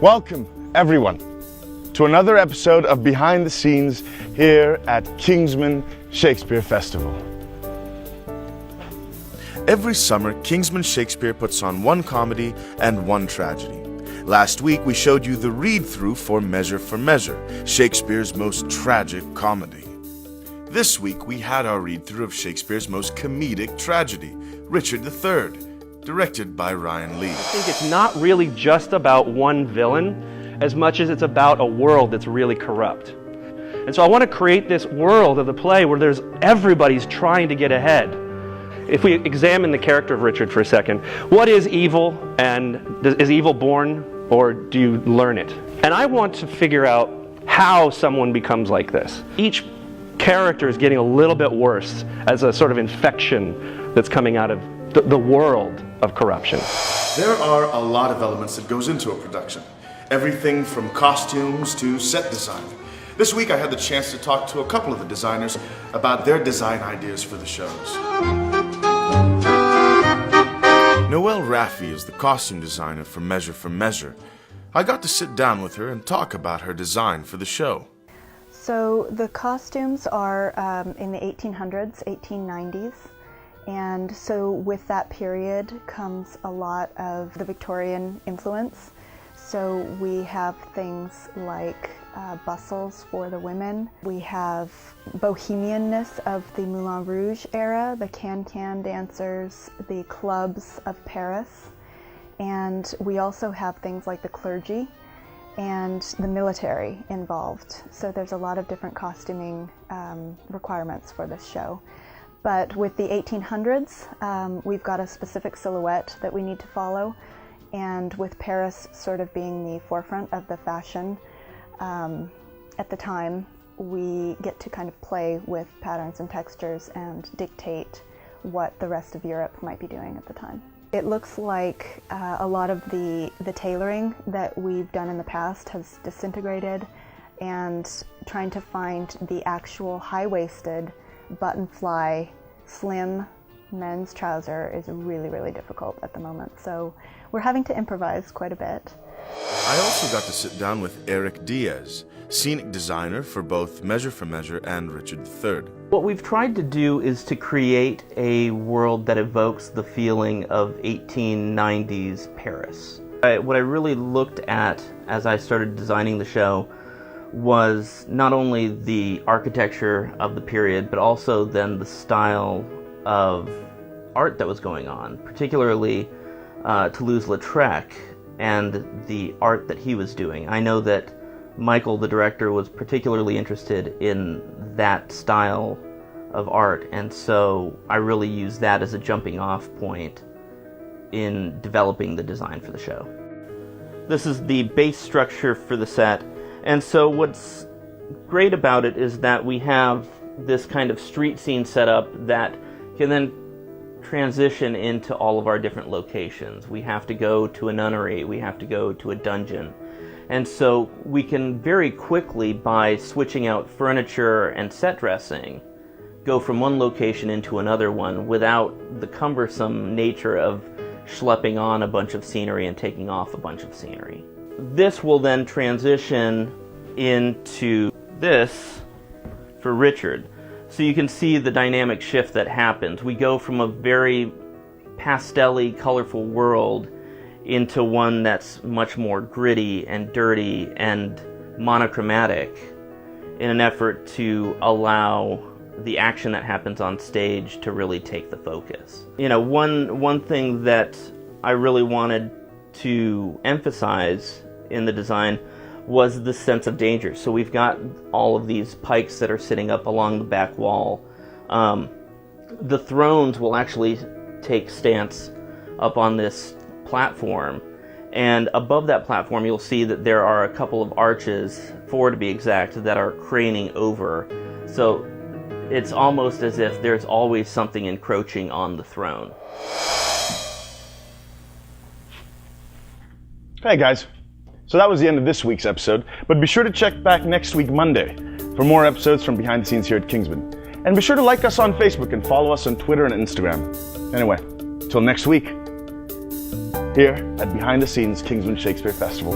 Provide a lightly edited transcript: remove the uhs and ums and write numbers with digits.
Welcome, everyone, to another episode of Behind the Scenes here at Kingsman Shakespeare Festival. Every summer, Kingsman Shakespeare puts on one comedy and one tragedy. Last week, we showed you the read-through for Measure, Shakespeare's most tragic comedy. This week, we had our read-through of Shakespeare's most comedic tragedy, Richard III, directed by Ryan Lee. I think it's not really just about one villain as much as it's about a world that's really corrupt. And so I want to create this world of the play where everybody's trying to get ahead. If we examine the character of Richard for a second, what is evil, and is evil born, or do you learn it? And I want to figure out how someone becomes like this. Each character is getting a little bit worse as a sort of infection that's coming out of the world of corruption. There are a lot of elements that goes into a production. Everything from costumes to set design. This week I had the chance to talk to a couple of the designers about their design ideas for the shows. Noelle Raffi is the costume designer for Measure. I got to sit down with her and talk about her design for the show. So the costumes are in the 1800s, 1890s. And so with that period comes a lot of the Victorian influence. So we have things like bustles for the women. We have bohemianness of the Moulin Rouge era, the can-can dancers, the clubs of Paris. And we also have things like the clergy and the military involved. So there's a lot of different costuming requirements for this show. But with the 1800s, we've got a specific silhouette that we need to follow. And with Paris sort of being the forefront of the fashion at the time, we get to kind of play with patterns and textures and dictate what the rest of Europe might be doing at the time. It looks like a lot of the tailoring that we've done in the past has disintegrated, and trying to find the actual high-waisted button-fly, slim men's trouser is really, really difficult at the moment. So we're having to improvise quite a bit. I also got to sit down with Eric Diaz, scenic designer for both Measure and Richard III. What we've tried to do is to create a world that evokes the feeling of 1890s Paris. What I really looked at as I started designing the show was not only the architecture of the period, but also then the style of art that was going on, particularly Toulouse-Lautrec and the art that he was doing. I know that Michael, the director, was particularly interested in that style of art, and so I really used that as a jumping off point in developing the design for the show. This is the base structure for the set. And so what's great about it is that we have this kind of street scene set up that can then transition into all of our different locations. We have to go to a nunnery, we have to go to a dungeon. And so we can very quickly, by switching out furniture and set dressing, go from one location into another one without the cumbersome nature of schlepping on a bunch of scenery and taking off a bunch of scenery. This will then transition into this for Richard. So you can see the dynamic shift that happens. We go from a very pastel-y, colorful world into one that's much more gritty and dirty and monochromatic in an effort to allow the action that happens on stage to really take the focus. You know, one thing that I really wanted to emphasize in the design was the sense of danger. So we've got all of these pikes that are sitting up along the back wall. The thrones will actually take stance up on this platform, and above that platform you'll see that there are a couple of arches, 4 to be exact, that are craning over. So it's almost as if there's always something encroaching on the throne. Hey guys, so that was the end of this week's episode, but be sure to check back next week Monday for more episodes from behind the scenes here at Kingsman. And be sure to like us on Facebook and follow us on Twitter and Instagram. Anyway, till next week, here at Behind the Scenes Kingsman Shakespeare Festival.